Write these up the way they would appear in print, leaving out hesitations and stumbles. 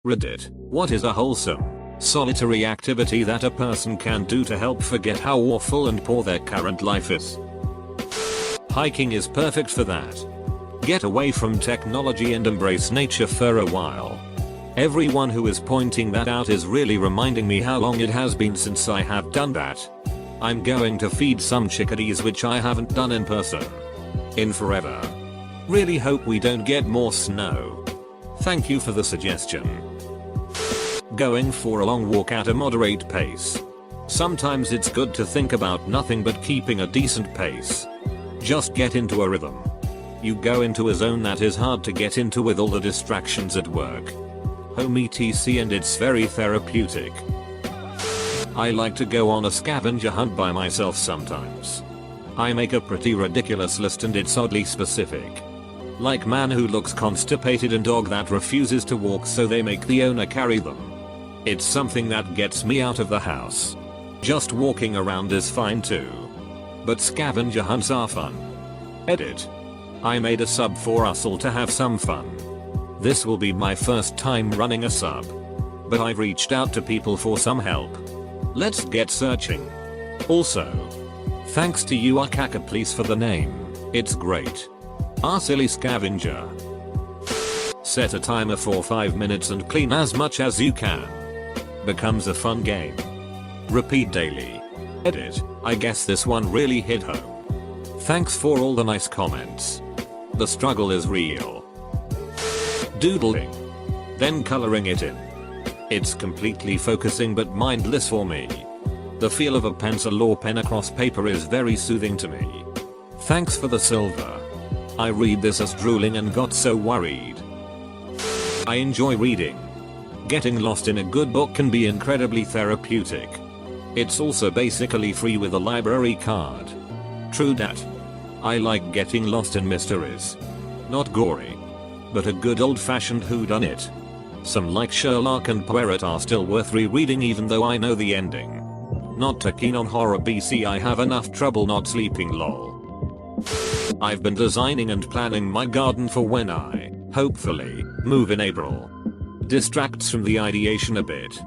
Reddit, what is a wholesome, solitary activity that a person can do to help forget how awful and poor their current life is? Hiking is perfect for that. Get away from technology and embrace nature for a while. Everyone who is pointing that out is really reminding me how long it has been since I have done that. I'm going to feed some chickadees, which I haven't done in person in forever. Really hope we don't get more snow. Thank you for the suggestion. Going for a long walk at a moderate pace. Sometimes it's good to think about nothing but keeping a decent pace. Just get into a rhythm. You go into a zone that is hard to get into with all the distractions at work, home etc, and it's very therapeutic. I like to go on a scavenger hunt by myself sometimes. I make a pretty ridiculous list and it's oddly specific. Like man who looks constipated and dog that refuses to walk, so they make the owner carry them. It's something that gets me out of the house. Just walking around is fine too. But scavenger hunts are fun. Edit. I made a sub for us all to have some fun. This will be my first time running a sub, but I've reached out to people for some help. Let's get searching. Also, thanks to you Akaka please for the name. It's great. Our silly scavenger. Set a timer for 5 minutes and clean as much as you can. Becomes a fun game. Repeat daily. Edit. I guess this one really hit home. Thanks for all the nice comments. The struggle is real. Doodling. Then coloring it in. It's completely focusing but mindless for me. The feel of a pencil or pen across paper is very soothing to me. Thanks for the silver. I read this as drooling and got so worried. I enjoy reading. Getting lost in a good book can be incredibly therapeutic. It's also basically free with a library card. True dat. I like getting lost in mysteries. Not gory, but a good old-fashioned whodunit. Some like Sherlock and Poirot are still worth rereading even though I know the ending. Not too keen on horror BC, I have enough trouble not sleeping lol. I've been designing and planning my garden for when I, hopefully, move in April. Distracts from the ideation a bit.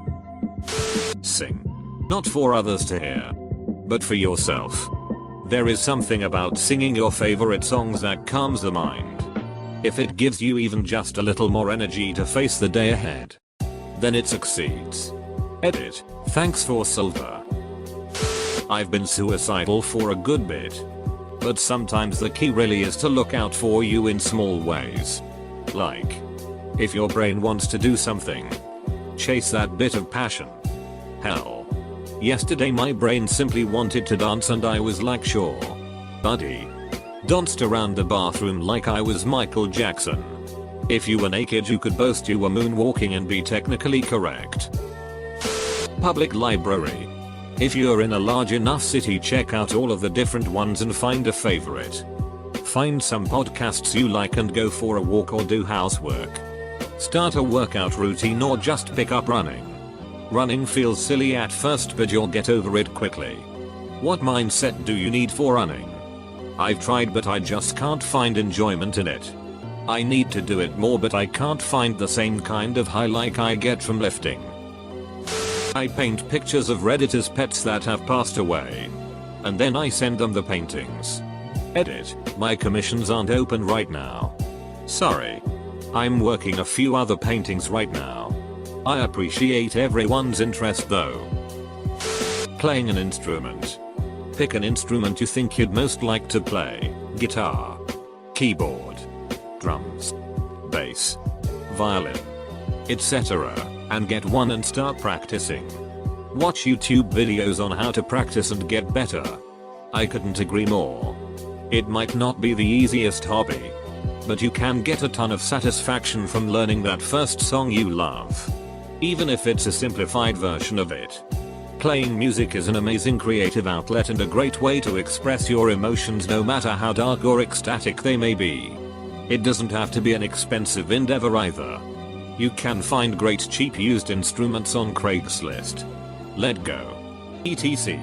Sing. Not for others to hear, but for yourself. There is something about singing your favorite songs that calms the mind. If it gives you even just a little more energy to face the day ahead, then it succeeds. Edit. Thanks for silver. I've been suicidal for a good bit, but sometimes the key really is to look out for you in small ways. Like, if your brain wants to do something, chase that bit of passion. Hell, yesterday my brain simply wanted to dance and I was like, sure, buddy. Danced around the bathroom like I was Michael Jackson. If you were naked you could boast you were moonwalking and be technically correct. Public library. If you're in a large enough city, check out all of the different ones and find a favorite. Find some podcasts you like and go for a walk or do housework. Start a workout routine or just pick up running. Running feels silly at first but you'll get over it quickly. What mindset do you need for running? I've tried but I just can't find enjoyment in it. I need to do it more but I can't find the same kind of high like I get from lifting. I paint pictures of Redditors' pets that have passed away, and then I send them the paintings. Edit. My commissions aren't open right now. Sorry. I'm working a few other paintings right now. I appreciate everyone's interest though. Playing an instrument. Pick an instrument you think you'd most like to play. Guitar, keyboard, drums, bass, violin, etc. and get one and start practicing. Watch YouTube videos on how to practice and get better. I couldn't agree more. It might not be the easiest hobby, but you can get a ton of satisfaction from learning that first song you love, even if it's a simplified version of it. Playing music is an amazing creative outlet and a great way to express your emotions no matter how dark or ecstatic they may be. It doesn't have to be an expensive endeavor either. You can find great cheap used instruments on Craigslist, Let Go, etc.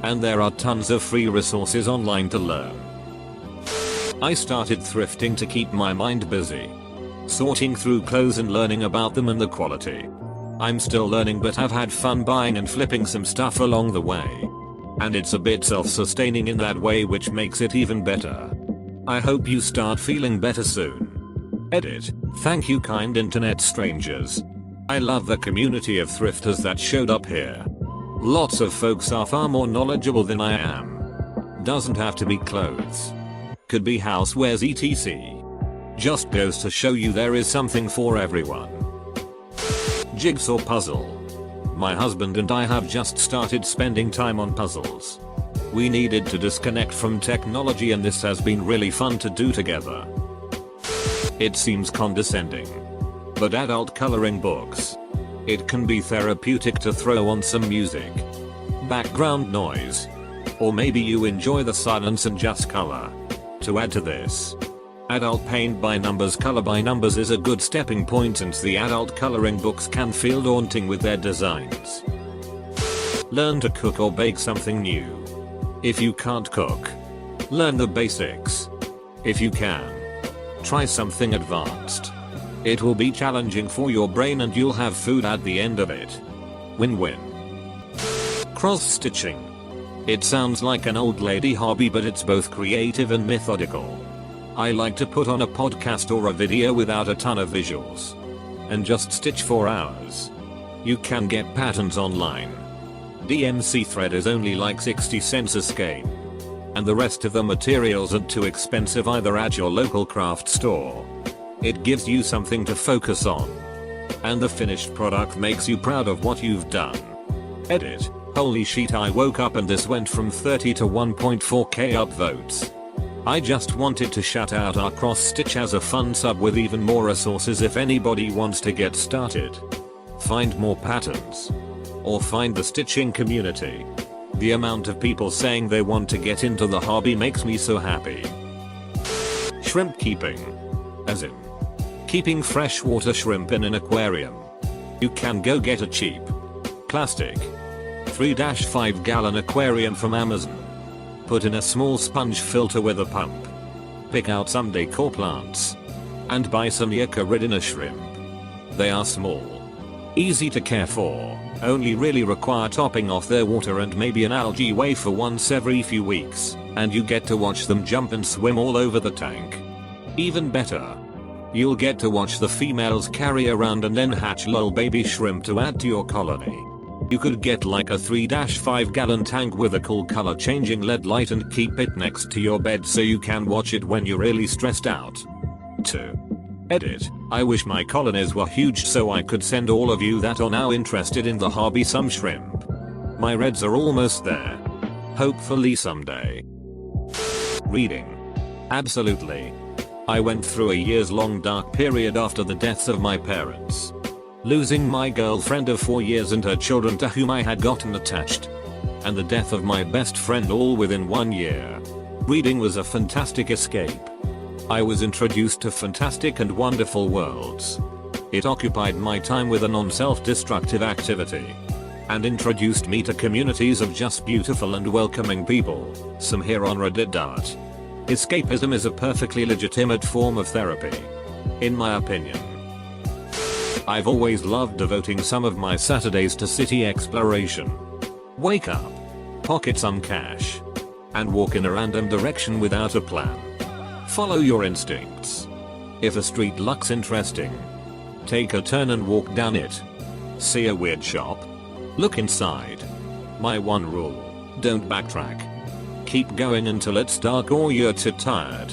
And there are tons of free resources online to learn. I started thrifting to keep my mind busy. sorting through clothes and learning about them and the quality. I'm still learning, but I've had fun buying and flipping some stuff along the way. And it's a bit self-sustaining in that way, which makes it even better. I hope you start feeling better soon. Edit. Thank you, kind internet strangers. I love the community of thrifters that showed up here. Lots of folks are far more knowledgeable than I am. Doesn't have to be clothes. Could be housewares etc. Just goes to show you there is something for everyone. Jigsaw puzzle. My husband and I have just started spending time on puzzles. We needed to disconnect from technology and this has been really fun to do together. It seems condescending, but adult coloring books. It can be therapeutic to throw on some music, background noise, or maybe you enjoy the silence and just color. To add to this, adult paint by numbers, color by numbers is a good stepping point since the adult coloring books can feel daunting with their designs. Learn to cook or bake something new. If you can't cook, learn the basics. If you can, try something advanced. It will be challenging for your brain and you'll have food at the end of it. Win-win. Cross stitching. It sounds like an old lady hobby, but it's both creative and methodical. I like to put on a podcast or a video without a ton of visuals and just stitch for hours. You can get patterns online. DMC thread is only like 60 cents a skein. And the rest of the materials aren't too expensive either at your local craft store. It gives you something to focus on. And the finished product makes you proud of what you've done. Edit. Holy shit, I woke up and this went from 30 to 1.4k upvotes. I just wanted to shout out our cross stitch as a fun sub with even more resources if anybody wants to get started. Find more patterns. Or find the stitching community. The amount of people saying they want to get into the hobby makes me so happy. Shrimp keeping. As in, keeping freshwater shrimp in an aquarium. You can go get a cheap plastic 3-5 gallon aquarium from Amazon. Put in a small sponge filter with a pump. Pick out some decor plants. And buy some AskReddit shrimp. They are small, easy to care for, only really require topping off their water and maybe an algae wafer once every few weeks, and you get to watch them jump and swim all over the tank. Even better, you'll get to watch the females carry around and then hatch little baby shrimp to add to your colony. You could get like a 3-5 gallon tank with a cool color changing LED light and keep it next to your bed so you can watch it when you're really stressed out. 2. Edit. I wish my colonies were huge so I could send all of you that are now interested in the hobby some shrimp. My reds are almost there. Hopefully someday. Reading. Absolutely. I went through a years-long dark period after the deaths of my parents. Losing my girlfriend of 4 years and her children to whom I had gotten attached. And the death of my best friend all within 1 year. Reading was a fantastic escape. I was introduced to fantastic and wonderful worlds. It occupied my time with a non-self-destructive activity. And introduced me to communities of just beautiful and welcoming people, some here on Reddit. Escapism is a perfectly legitimate form of therapy. In my opinion. I've always loved devoting some of my Saturdays to city exploration. Wake up, pocket some cash, and walk in a random direction without a plan. Follow your instincts. If a street looks interesting, take a turn and walk down it. See a weird shop? Look inside. My one rule, don't backtrack. Keep going until it's dark or you're too tired.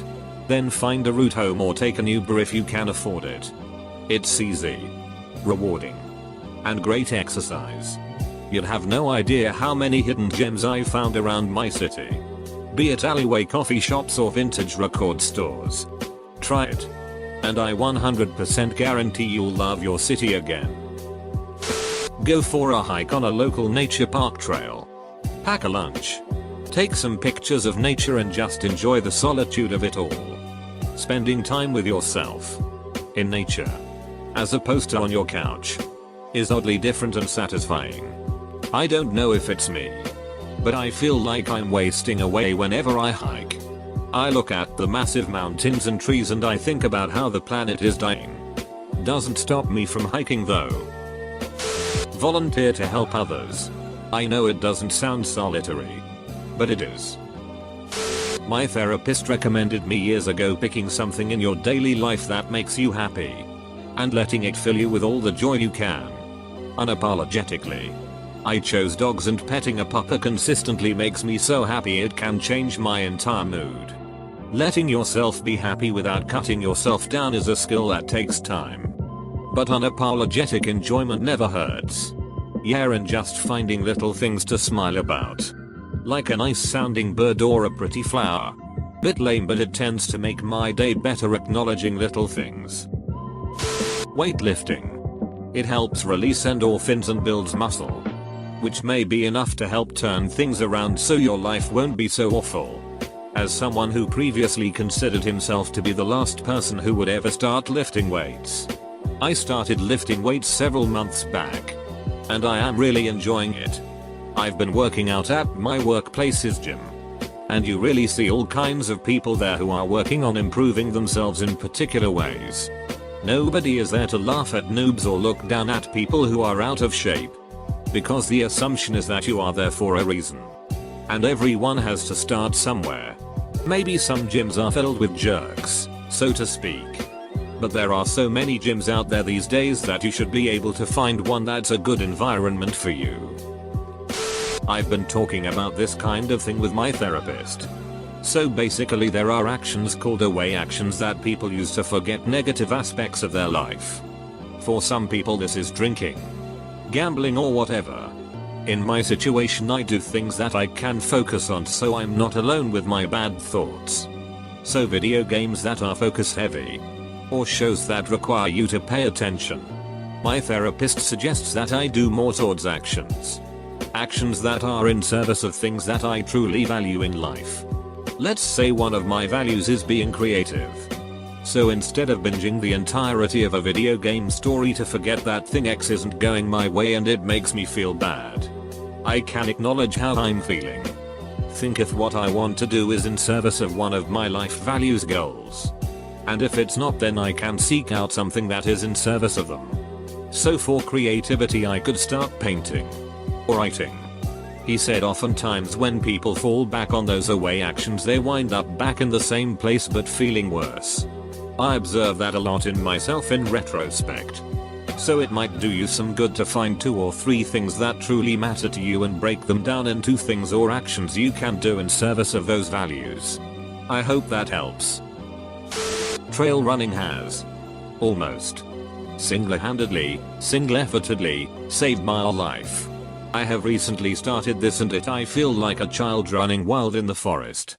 Then find a route home or take an Uber if you can afford it. It's easy, rewarding, and great exercise. You'd have no idea how many hidden gems I've found around my city. Be it alleyway coffee shops or vintage record stores. Try it. And I 100% guarantee you'll love your city again. Go for a hike on a local nature park trail. Pack a lunch. Take some pictures of nature and just enjoy the solitude of it all. Spending time with yourself in nature, as opposed to on your couch, is oddly different and satisfying. I don't know if it's me, but I feel like I'm wasting away whenever I hike. I look at the massive mountains and trees and I think about how the planet is dying. doesn't stop me from hiking though. Volunteer to help others. I know it doesn't sound solitary, but it is. My therapist recommended me years ago picking something in your daily life that makes you happy and letting it fill you with all the joy you can. Unapologetically. I chose dogs, and petting a pupper consistently makes me so happy it can change my entire mood. Letting yourself be happy without cutting yourself down is a skill that takes time. But unapologetic enjoyment never hurts. Yeah, and just finding little things to smile about. Like a nice sounding bird or a pretty flower. Bit lame, but it tends to make my day better acknowledging little things. Weightlifting. It helps release endorphins and builds muscle, which may be enough to help turn things around so your life won't be so awful. As someone who previously considered himself to be the last person who would ever start lifting weights, I started lifting weights several months back, and I am really enjoying it. I've been working out at my workplace's gym, and you really see all kinds of people there who are working on improving themselves in particular ways. Nobody is there to laugh at noobs or look down at people who are out of shape, because the assumption is that you are there for a reason. And everyone has to start somewhere. Maybe some gyms are filled with jerks, so to speak. But there are so many gyms out there these days that you should be able to find one that's a good environment for you. I've been talking about this kind of thing with my therapist. So basically there are actions called away actions that people use to forget negative aspects of their life. For some people this is drinking, gambling, or whatever. In my situation I do things that I can focus on so I'm not alone with my bad thoughts. So video games that are focus heavy, or shows that require you to pay attention. My therapist suggests that I do more towards actions. Actions that are in service of things that I truly value in life. Let's say one of my values is being creative. So instead of binging the entirety of a video game story to forget that thing X isn't going my way and it makes me feel bad, I can acknowledge how I'm feeling. Think if what I want to do is in service of one of my life values goals. And if it's not, then I can seek out something that is in service of them. So for creativity I could start painting or writing. He said oftentimes when people fall back on those away actions they wind up back in the same place but feeling worse. I observe that a lot in myself in retrospect. So it might do you some good to find 2 or 3 things that truly matter to you and break them down into things or actions you can do in service of those values. I hope that helps. Trail running has almost single-handedly, single-effortedly saved my life. I have recently started this and I feel like a child running wild in the forest.